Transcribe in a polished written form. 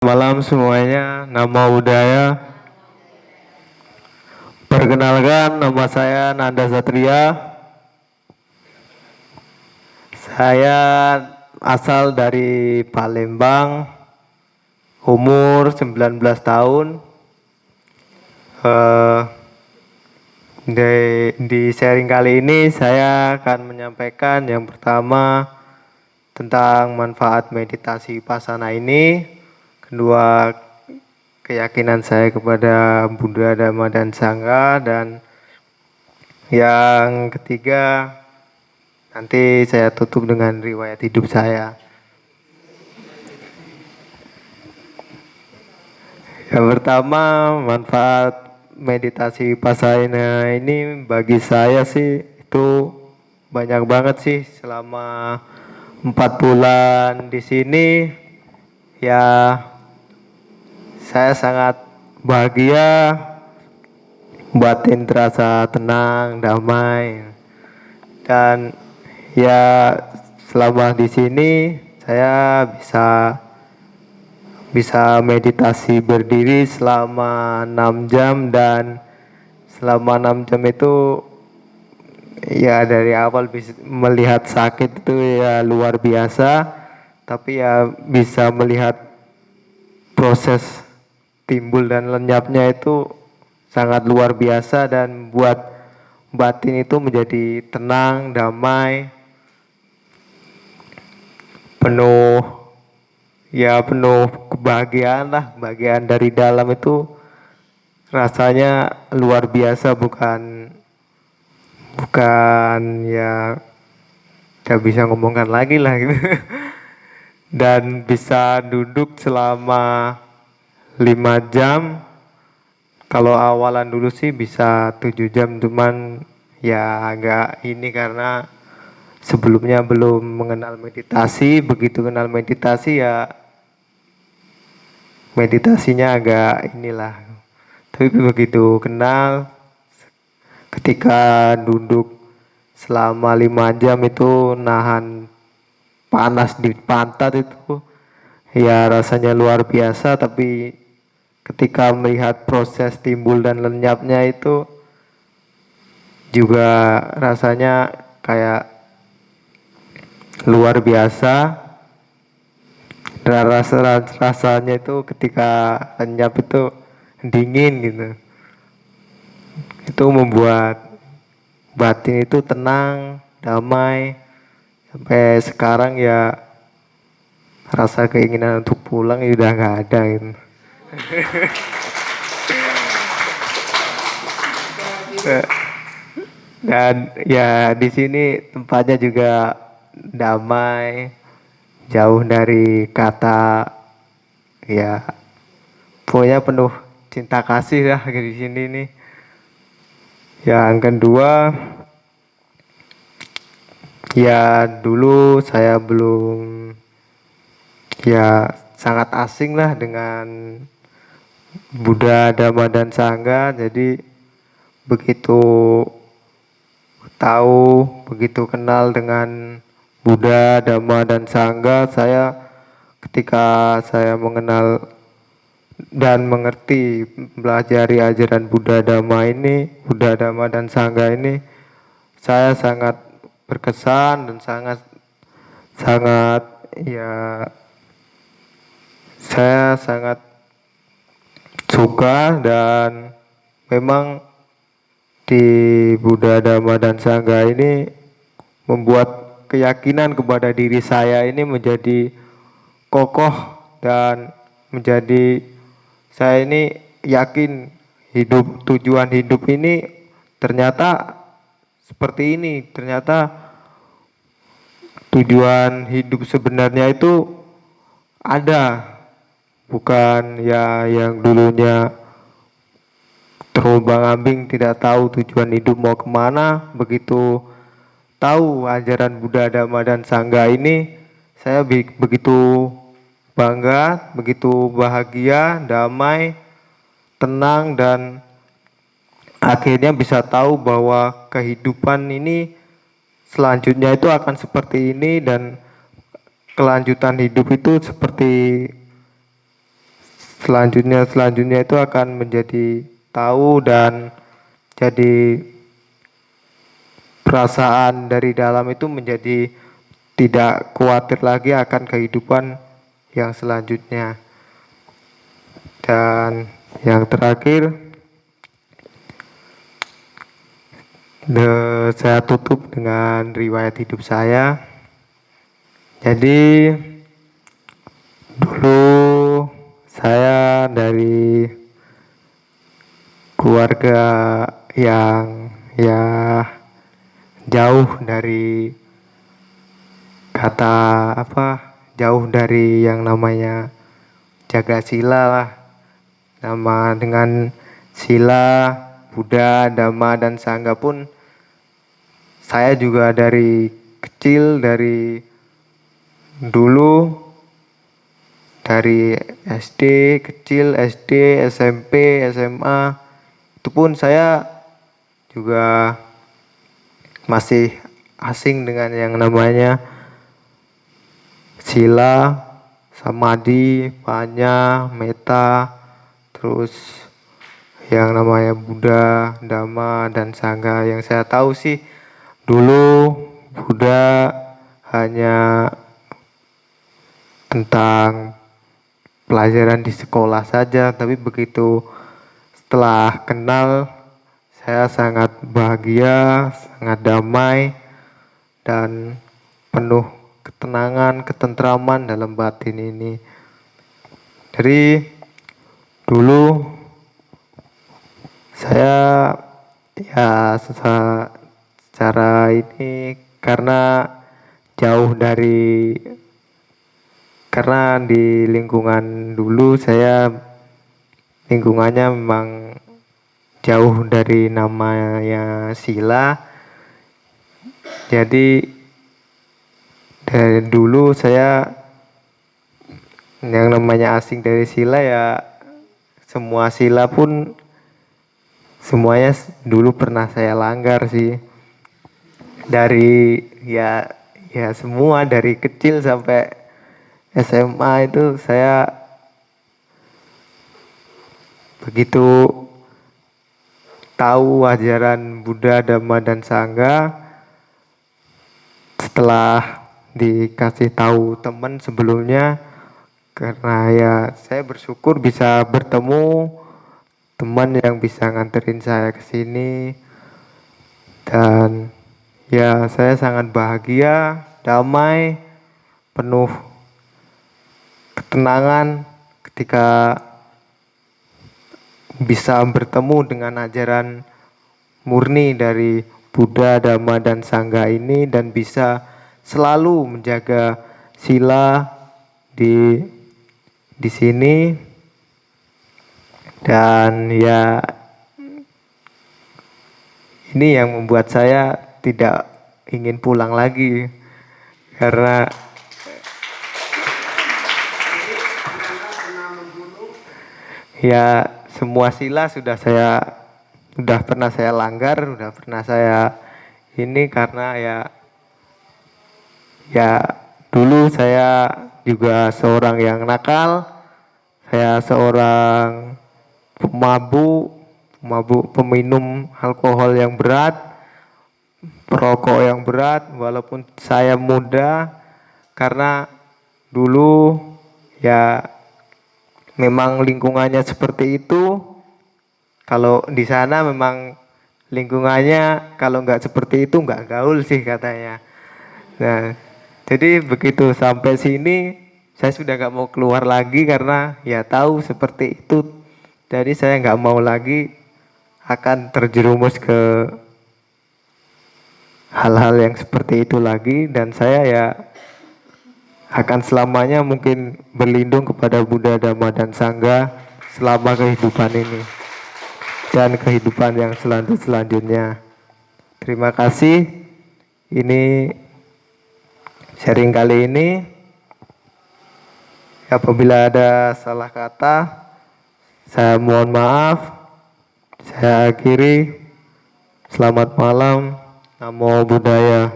Malam semuanya, nama budaya. Perkenalkan, nama saya Nanda Satria. Saya asal dari Palembang, umur 19 tahun. Eh, di sharing kali ini saya akan menyampaikan yang pertama tentang manfaat meditasi Vipassana ini. Kedua, keyakinan saya kepada Buddha, Dhamma, dan Sangha. Dan yang ketiga, nanti saya tutup dengan riwayat hidup saya. Yang pertama, manfaat meditasi Vipassana ini bagi saya sih itu banyak banget sih. Selama 4 bulan di sini ya saya sangat bahagia, batin terasa tenang, damai. Dan ya selama di sini saya bisa meditasi berdiri selama 6 jam. Dan selama 6 jam itu ya dari awal bisa melihat sakit itu ya luar biasa, tapi ya bisa melihat proses timbul dan lenyapnya itu sangat luar biasa, dan buat batin itu menjadi tenang, damai, penuh kebahagiaan lah. Bagian dari dalam itu rasanya luar biasa, bukan bukan ya gak bisa ngomongkan lagi lah gitu. Dan bisa duduk selama 5 jam. Kalau awalan dulu sih bisa 7 jam, cuman ya agak ini karena sebelumnya belum mengenal meditasi. Begitu kenal meditasi ya meditasinya agak inilah. Tapi begitu kenal, ketika duduk selama 5 jam itu nahan panas di pantat itu ya rasanya luar biasa. Tapi ketika melihat proses timbul dan lenyapnya itu juga rasanya kayak luar biasa. Dan rasanya itu ketika lenyap itu dingin gitu. Itu membuat batin itu tenang, damai. Sampai sekarang ya rasa keinginan untuk pulang ya udah nggak ada gitu. Dan ya di sini tempatnya juga damai, jauh dari kata ya pokoknya penuh cinta kasih lah di sini nih. Yang kedua, ya dulu saya belum ya sangat asing lah dengan Buddha, Dhamma, dan Sangha. Jadi begitu tahu, begitu kenal dengan Buddha, Dhamma, dan Sangha, ketika saya mengenal dan mengerti, pelajari ajaran Buddha, Dhamma, dan Sangha ini, saya sangat berkesan dan sangat sangat ya saya sangat suka. Dan memang di Buddha, Dhamma, dan Sangha ini membuat keyakinan kepada diri saya ini menjadi kokoh, dan menjadi saya ini yakin tujuan hidup ini ternyata seperti ini. Ternyata tujuan hidup sebenarnya itu ada, bukan ya yang dulunya terombang-ambing tidak tahu tujuan hidup mau kemana. Begitu tahu ajaran Buddha, Dhamma, dan Sangha ini, saya begitu bangga, begitu bahagia, damai, tenang, dan akhirnya bisa tahu bahwa kehidupan ini selanjutnya itu akan seperti ini. Dan kelanjutan hidup itu seperti selanjutnya itu akan menjadi tahu dan jadi perasaan dari dalam itu menjadi tidak khawatir lagi akan kehidupan yang selanjutnya. Dan yang terakhir, saya tutup dengan riwayat hidup saya. Jadi dulu saya dari keluarga yang ya jauh dari kata jauh dari yang namanya jaga sila lah, nama dengan sila, Buddha, Dhamma dan Sangha pun saya juga dari kecil, dari dulu, dari SD kecil, SD, SMP, SMA, itu pun saya juga masih asing dengan yang namanya sila, samadhi, panya, meta, terus yang namanya Buddha, Dhamma, dan Sangha. Yang saya tahu sih dulu Buddha hanya tentang pelajaran di sekolah saja, tapi begitu setelah kenal saya sangat bahagia, sangat damai, dan penuh ketenangan, ketentraman dalam batin ini. Dari dulu saya ya secara ini karena di lingkungan dulu saya lingkungannya memang jauh dari namanya sila. Jadi dari dulu saya yang namanya asing dari sila, ya semua sila pun semuanya dulu pernah saya langgar sih. Dari ya semua, dari kecil sampai SMA itu saya begitu tahu ajaran Buddha, Dhamma, dan Sangha setelah dikasih tahu teman sebelumnya, karena ya saya bersyukur bisa bertemu teman yang bisa nganterin saya ke sini, dan ya saya sangat bahagia, damai, penuh ketenangan ketika bisa bertemu dengan ajaran murni dari Buddha, Dhamma, dan Sangha ini, dan bisa selalu menjaga sila di sini. Dan ya ini yang membuat saya tidak ingin pulang lagi, karena ya semua sila sudah pernah saya langgar, sudah pernah saya ini, karena ya dulu saya juga seorang yang nakal, saya seorang peminum alkohol yang berat, perokok yang berat, walaupun saya muda, karena dulu ya memang lingkungannya seperti itu. Kalau di sana memang lingkungannya kalau nggak seperti itu nggak gaul sih katanya. Nah, jadi begitu sampai sini saya sudah nggak mau keluar lagi, karena ya tahu seperti itu. Jadi saya nggak mau lagi akan terjerumus ke hal-hal yang seperti itu lagi, dan saya ya akan selamanya mungkin berlindung kepada Buddha, Dhamma, dan Sangha selama kehidupan ini dan kehidupan yang selanjutnya. Terima kasih. Ini sharing kali ini. Apabila ada salah kata, saya mohon maaf. Saya akhiri. Selamat malam. Namo Buddhaya.